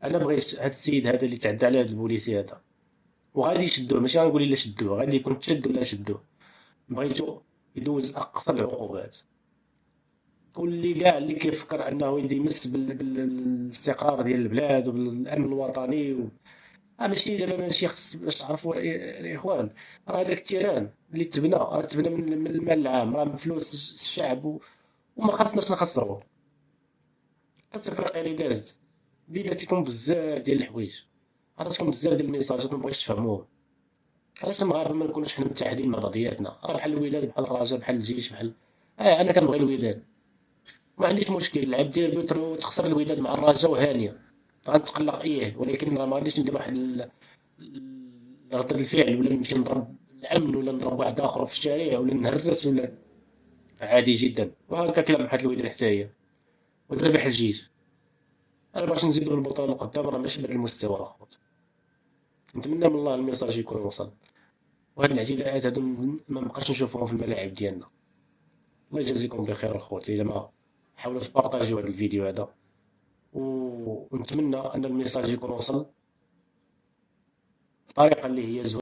انا بغيت هذا السيد هذا اللي تعدى على هذا البوليسي هذا، وغادي يشدوه، ماشي غنقول الا شدوه، غادي يكون تشد ولا شدوه، بغيتو يدوز اقصى العقوبات. واللي كاع اللي كيفكر انه يدي يمس بالاستقرار ديال البلاد وبالامن الوطني ماشي دابا، ماشي خص باش تعرفوا الاخوان، راه هذاك التيران اللي تبنى راه تبنى من المال العام، راه من فلوس الشعب وما خصناش نخسروه. كاس افريقيا اللي دازت بدات لكم بزاف ديال الحوايج، عطاتكم بزاف ديال الميساجات ما بغيتش تفهموهم. علاش المغاربه ما نكونوش حنا متحدين مع بعضياتنا؟ راه بحال الوداد، بحال الرجاء، بحال الجيش، بحال انا كنبغي الوداد، ما عنديش مشكل. اللعب ديال بيترو تخسر الوداد مع الرجاء وهانيه، غنتقلق ولكن راه ما غاديش ندير واحد ردة الفعل، ولا نمشي نضرب الامن، ولا نضرب واحد اخر في الشارع، ولا نهرس، ولا عادي جدا. وهكا كلاب بحال الوداد حتى هي، ودراري بحال الجيش. انا باش نزيدو البطوله لقدام راه ماشي بهذا المستوى الخوت. نتمنى من الله الميساج يكون وصل، وهاد الاعتداءات هادو ما نبقاش نشوفهم في الملاعب ديالنا. الله يجازيكم بخير الخوت الا ما حاولوا تبارطاجيو هذا الفيديو هذا، ونتمنى ان الميساج يكون وصل بطريقه اللي هي زوينه.